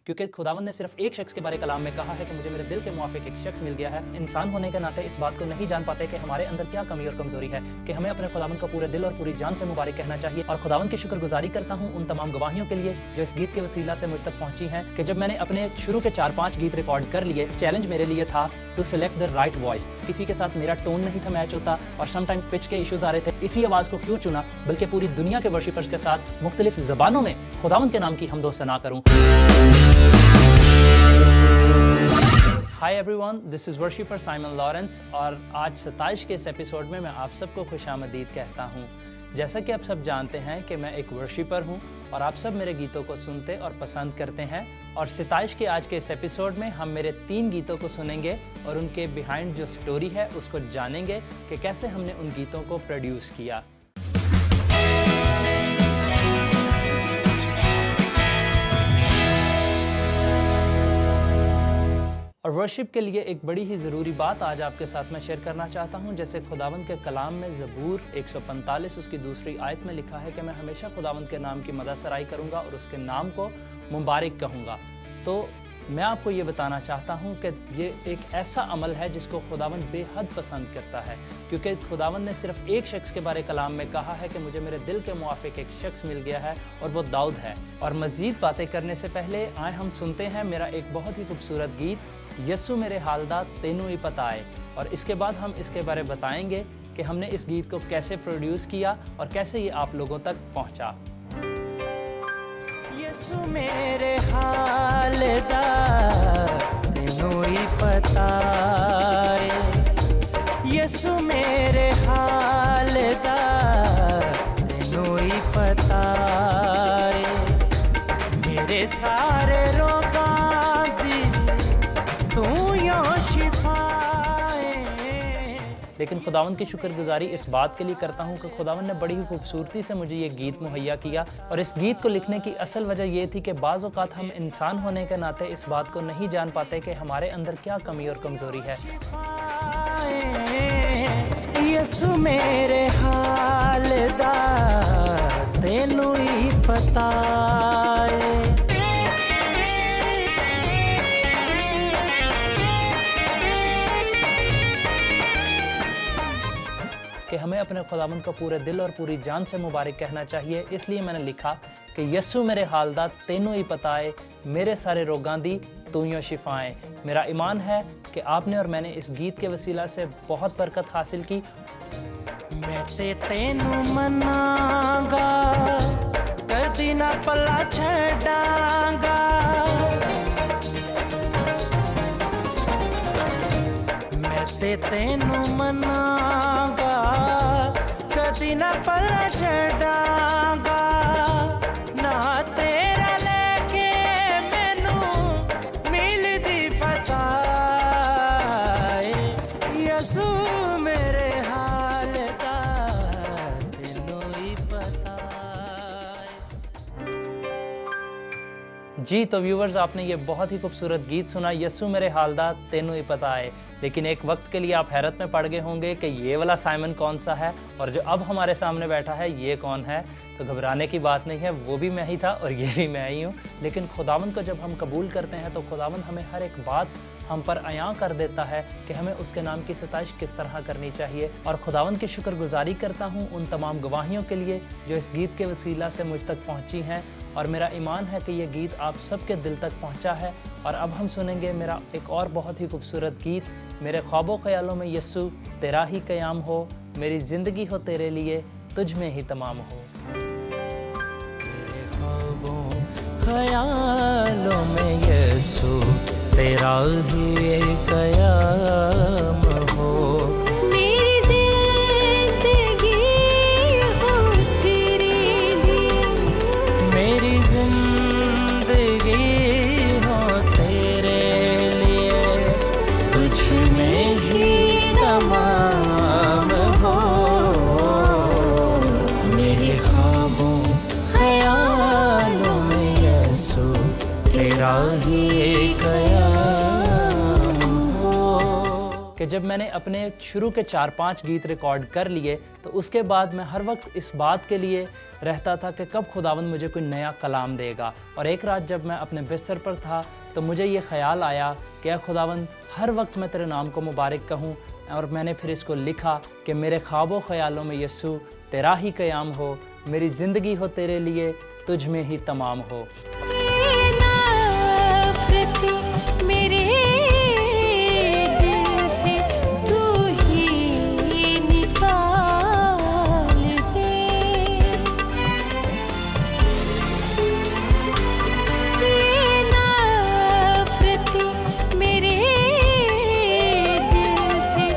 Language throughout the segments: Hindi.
क्योंकि खुदावंद ने सिर्फ एक शख्स के बारे कलाम में कहा है कि मुझे मेरे दिल के मुआफिक एक शख्स मिल गया है। इंसान होने के नाते इस बात को नहीं जान पाते कि हमारे अंदर क्या कमी और कमजोरी है कि हमें अपने खुदावंद को पूरे दिल और पूरी जान से मुबारक कहना चाहिए। और खुदावंद की शुक्रगुजारी करता हूँ उन तमाम गवाहियों के लिए जो इस गीत के वसीला से मुझ तक पहुंची हैं कि जब मैंने अपने शुरू के 4-5 गीत रिकॉर्ड कर लिए, चैलेंज मेरे लिए था to select the right voice. किसी के साथ मेरा टोन नहीं था मैच होता और समटाइम पिच के इश्यूज आ रहे थे। इसी आवाज को क्यों चुना, बल्कि पूरी दुनिया के वर्शिपर्स के साथ मुख्तलिफ ज़बानों में खुदावंद के नाम की हमदो सना करूं। Hi everyone, this is worshipper Simon Lawrence और आज 27 के इस एपिसोड में मैं आप सबको खुशामदीद कहता हूँ। जैसा कि आप सब जानते हैं कि मैं एक वर्शिपर हूँ और आप सब मेरे गीतों को सुनते और पसंद करते हैं। और 27 के आज के इस एपिसोड में हम मेरे 3 गीतों को सुनेंगे और उनके बिहाइंड जो स्टोरी है उसको जानेंगे कि कैसे हमने उन गीतों को प्रोड्यूस किया। और वर्शिप के लिए एक बड़ी ही ज़रूरी बात आज आपके साथ मैं शेयर करना चाहता हूं। जैसे खुदावंद के कलाम में ज़बूर 145 उसकी दूसरी आयत में लिखा है कि मैं हमेशा खुदावंद के नाम की मदद सराई करूंगा और उसके नाम को मुबारक कहूंगा। तो मैं आपको ये बताना चाहता हूं कि ये एक ऐसा अमल है जिसको खुदावंद बेहद पसंद करता है, क्योंकि खुदावंद ने सिर्फ एक शख्स के बारे कलाम में कहा है कि मुझे मेरे दिल के मुआफिक एक शख्स मिल गया है और वो दाऊद है। और मज़ीद बातें करने से पहले आए हम सुनते हैं मेरा एक बहुत ही खूबसूरत गीत यस्सु मेरे हालदा तेनू ही पता है। और इसके बाद हम इसके बारे बताएंगे कि हमने इस गीत को कैसे प्रोड्यूस किया और कैसे ये आप लोगों तक पहुंचा। यस्सु मेरे हालदा तेनू ही पता है, यस्सु मेरे हालदा तेनू ही पता है, मेरे सारे रोगां दी तू यो शिफा है। लेकिन खुदावंद की शुक्रगुजारी इस बात के लिए करता हूँ कि खुदावंद ने बड़ी ही खूबसूरती से मुझे ये गीत मुहैया किया। और इस गीत को लिखने की असल वजह ये थी कि बाज़ औक़ात हम इंसान होने के नाते इस बात को नहीं जान पाते कि हमारे अंदर क्या कमी और कमज़ोरी है। यस्सु मेरे हालदा तेनू ही पता है। कि हमें अपने खुदावंद को पूरे दिल और पूरी जान से मुबारक कहना चाहिए। इसलिए मैंने लिखा कि यस्सु मेरे हालदा तेनू ही पता है, मेरे सारे रोगां दी तू ही शिफाएं। मेरा ईमान है कि आपने और मैंने इस गीत के वसीला से बहुत बरकत हासिल की। मैं ते तेनू मनांगा कदी ना पला छड़ांगा, मैं ते तेनू मनांगा कदी ना पला छड़ांगा, ना तेरा लेके मैनू मिलदी फता है। यस्सु मेरे हालदा तेनू ही पता है। जी तो व्यूवर्स, आपने ये बहुत ही खूबसूरत गीत सुना, यस्सु मेरे हालदा तेनू ही पता है। लेकिन एक वक्त के लिए आप हैरत में पड़ गए होंगे कि ये वाला साइमन कौन सा है और जो अब हमारे सामने बैठा है ये कौन है। तो घबराने की बात नहीं है, वो भी मैं ही था और ये भी मैं ही हूँ। लेकिन खुदावंद को जब हम कबूल करते हैं तो खुदावंद हमें हर एक बात हम पर अयां कर देता है कि हमें उसके नाम की सताइश किस तरह करनी चाहिए। और खुदावंद की शुक्रगुजारी करता हूँ उन तमाम गवाहियों के लिए जो इस गीत के वसीला से मुझ तक पहुँची हैं। और मेरा ईमान है कि ये गीत आप सबके दिल तक पहुँचा है। और अब हम सुनेंगे मेरा एक और बहुत ही खूबसूरत गीत, मेरे ख्वाबों ख्यालों में यस्सु तेरा ही क़याम हो, मेरी ज़िंदगी हो तेरे लिए तुझ में ही तमाम हो। मेरे ख्वाबों ख्यालों में यस्सु तेरा ही क़याम हो, मेरी ज़िंदगी हो तेरे लिए, मेरी ज़िंदगी हो तेरे लिए तुझ में ही तमाम हो, मेरे ख्वाबों ख्यालों में यस्सु तेरा ही क़याम हो। कि जब मैंने अपने शुरू के 4-5 गीत रिकॉर्ड कर लिए तो उसके बाद मैं हर वक्त इस बात के लिए रहता था कि कब खुदावंद मुझे कोई नया कलाम देगा। और एक रात जब मैं अपने बिस्तर पर था तो मुझे ये ख्याल आया कि या खुदावंद हर वक्त मैं तेरे नाम को मुबारक कहूँ, और मैंने फिर इसको लिखा कि मेरे ख्वाबों ख्यालों में यस्सू तेरा ही क़याम हो, मेरी ज़िंदगी हो तेरे लिए, तुझ में ही तमाम हो। मेरे दिल से तू ही निकाल दे, ये नफरती मेरे दिल से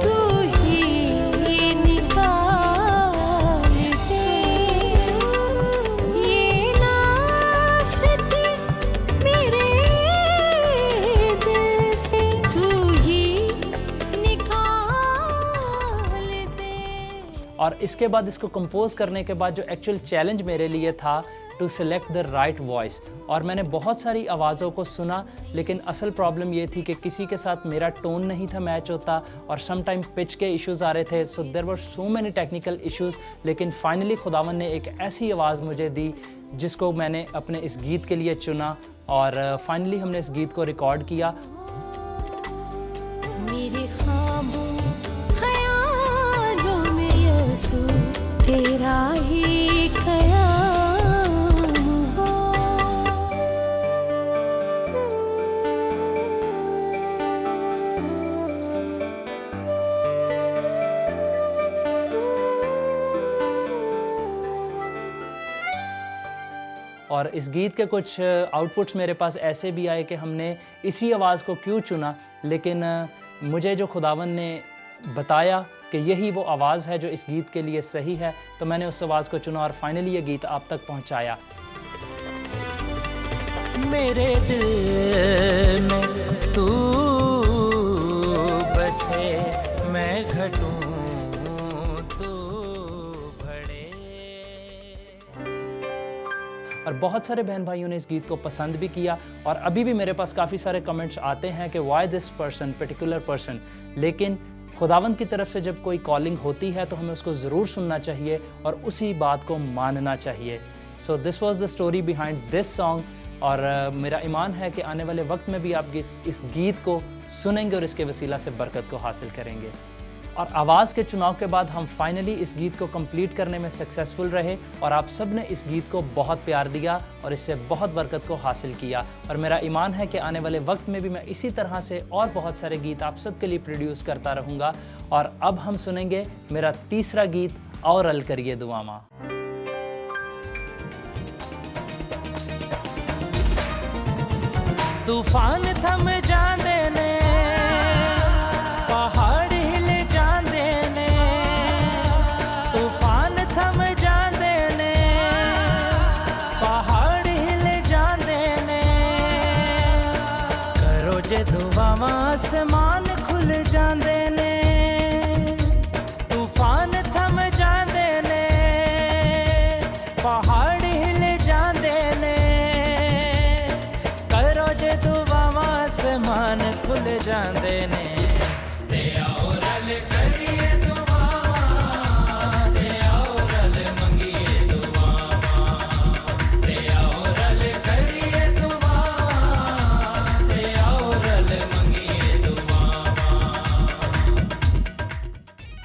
तू ही निकाल दे, ये नफरती मेरे दिल से तू ही निकाल दे। और इसके बाद इसको कंपोज करने के बाद जो एक्चुअल चैलेंज मेरे लिए था to select the right voice, और मैंने बहुत सारी आवाज़ों को सुना, लेकिन असल प्रॉब्लम ये थी कि किसी के साथ मेरा टोन नहीं था मैच होता, और सम टाइम पिच के इश्यूज़ आ रहे थे। So there were so many technical issues, लेकिन फाइनली खुदावंद ने एक ऐसी आवाज़ मुझे दी जिसको मैंने अपने इस गीत के लिए चुना, और फाइनली हमने इस गीत को रिकॉर्ड किया। मेरे ख्वाबों ख्यालों में यीशु तेरा ही क़याम हो। और इस गीत के कुछ आउटपुट्स मेरे पास ऐसे भी आए कि हमने इसी आवाज़ को क्यों चुना, लेकिन मुझे जो खुदावंद ने बताया कि यही वो आवाज़ है जो इस गीत के लिए सही है, तो मैंने उस आवाज़ को चुना और फाइनली ये गीत आप तक पहुंचाया। मेरे दिल में तू बसे, मैं घटूं तू बढ़े। और बहुत सारे बहन भाइयों ने इस गीत को पसंद भी किया, और अभी भी मेरे पास काफ़ी सारे कमेंट्स आते हैं कि why this person particular person, लेकिन खुदावंद की तरफ से जब कोई कॉलिंग होती है तो हमें उसको ज़रूर सुनना चाहिए और उसी बात को मानना चाहिए। So this was the story behind this song, और मेरा ईमान है कि आने वाले वक्त में भी आप इस गीत को सुनेंगे और इसके वसीला से बरकत को हासिल करेंगे। और आवाज़ के चुनाव के बाद हम फाइनली इस गीत को कंप्लीट करने में सक्सेसफुल रहे, और आप सब ने इस गीत को बहुत प्यार दिया और इससे बहुत बरकत को हासिल किया। और मेरा ईमान है कि आने वाले वक्त में भी मैं इसी तरह से और बहुत सारे गीत आप सब के लिए प्रोड्यूस करता रहूँगा। और अब हम सुनेंगे मेरा तीसरा गीत, और अल करिए दुआमा। तूफान थम जांदे ने, पहाड़ हिल जांदे ने, तूफान थम जांदे ने, पहाड़ हिल जांदे ने, करो जे दुआवां आसमान खुल जांदे ने, तूफान थम जांदे ने, पहाड़ हिल जांदे ने, करो जे दुआवां आसमान खुल जांदे ने। ते आओ रल करिए दुआवां, ते आओ रल मंगिए दुआवां, ते आओ रल करिए दुआवां, ते आओ रल मंगिए दुआवां।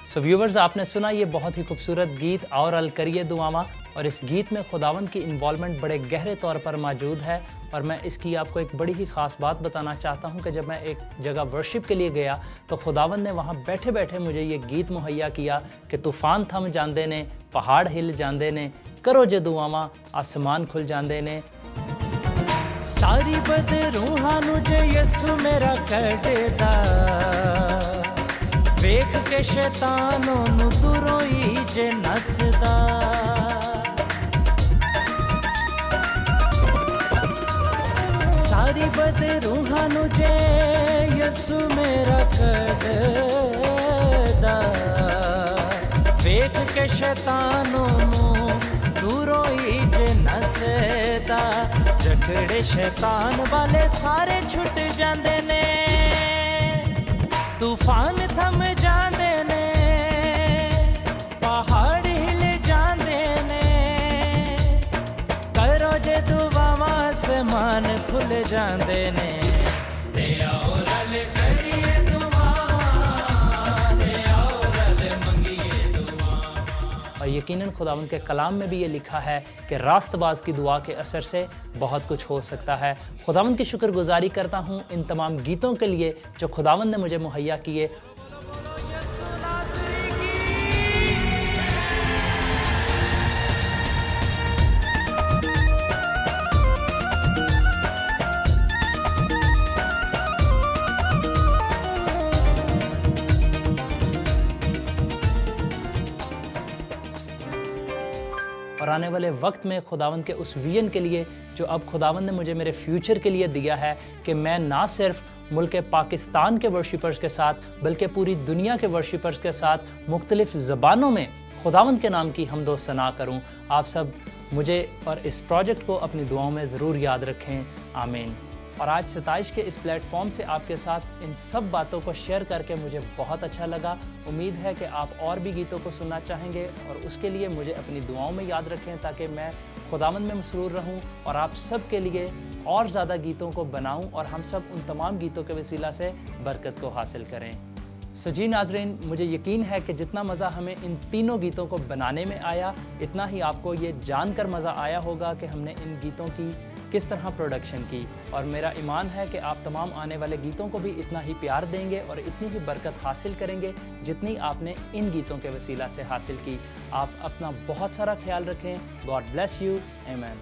सो व्यूवर्स, आपने सुना ये बहुत ही खूबसूरत गीत और अल करिए दुआमा, और इस गीत में खुदावंद की इन्वॉल्वमेंट बड़े गहरे तौर पर मौजूद है। और मैं इसकी आपको एक बड़ी ही ख़ास बात बताना चाहता हूँ कि जब मैं एक जगह वर्शिप के लिए गया तो खुदावंद ने वहाँ बैठे बैठे मुझे ये गीत मुहैया किया कि तूफ़ान थम जांदे ने, पहाड़ हिल जांदे ने, करो जे दुआवां आसमान खुल जांदे ने। सारी बदरूहां नू जे यसु मेरा कटदा, वेख के शैतानों नू दूरों ही जे नसदा। सारी बदरूहां नू जे यसु मेरा कटदा, वेख के शैतानों नू दूरों ही जे नसदा। जकड़े शैतान वाले सारे छुट जांदे ने, तूफान थम जांदे ने, पहाड़ हिल जांदे ने, करो जे दुआवां आसमान खुल जांदे ने। ते आओ रल करिए दुआवां, ते आओ रल मंगिए दुआवां। और यकीनन खुदावंद के कलाम में भी ये लिखा है कि रास्तबाज की दुआ के असर से बहुत कुछ हो सकता है। खुदावंद की शुक्रगुजारी करता हूँ इन तमाम गीतों के लिए जो खुदावंद ने मुझे मुहैया किए। और आने वाले वक्त में खुदावंद के उस विजन के लिए जो अब खुदावंद ने मुझे मेरे फ्यूचर के लिए दिया है कि मैं ना सिर्फ मुल्क पाकिस्तान के वर्शिपर्स के साथ बल्कि पूरी दुनिया के वर्शिपर्स के साथ मुख्तलिफ ज़बानों में खुदावंद के नाम की हमदो सना करूं। आप सब मुझे और इस प्रोजेक्ट को अपनी दुआओं में ज़रूर याद रखें। आमीन। और आज 27 के इस प्लेटफॉर्म से आपके साथ इन सब बातों को शेयर करके मुझे बहुत अच्छा लगा। उम्मीद है कि आप और भी गीतों को सुनना चाहेंगे और उसके लिए मुझे अपनी दुआओं में याद रखें ताकि मैं खुदावंद में मसरूर रहूं और आप सब के लिए और ज़्यादा गीतों को बनाऊं और हम सब उन तमाम गीतों के वसीला से बरकत को हासिल करें। सो जी नाज़रीन, मुझे यकीन है कि जितना मज़ा हमें इन तीनों गीतों को बनाने में आया, इतना ही आपको ये जानकर मज़ा आया होगा कि हमने इन गीतों की किस तरह प्रोडक्शन की। और मेरा ईमान है कि आप तमाम आने वाले गीतों को भी इतना ही प्यार देंगे और इतनी ही बरकत हासिल करेंगे जितनी आपने इन गीतों के वसीला से हासिल की। आप अपना बहुत सारा ख्याल रखें। God bless you. आमीन।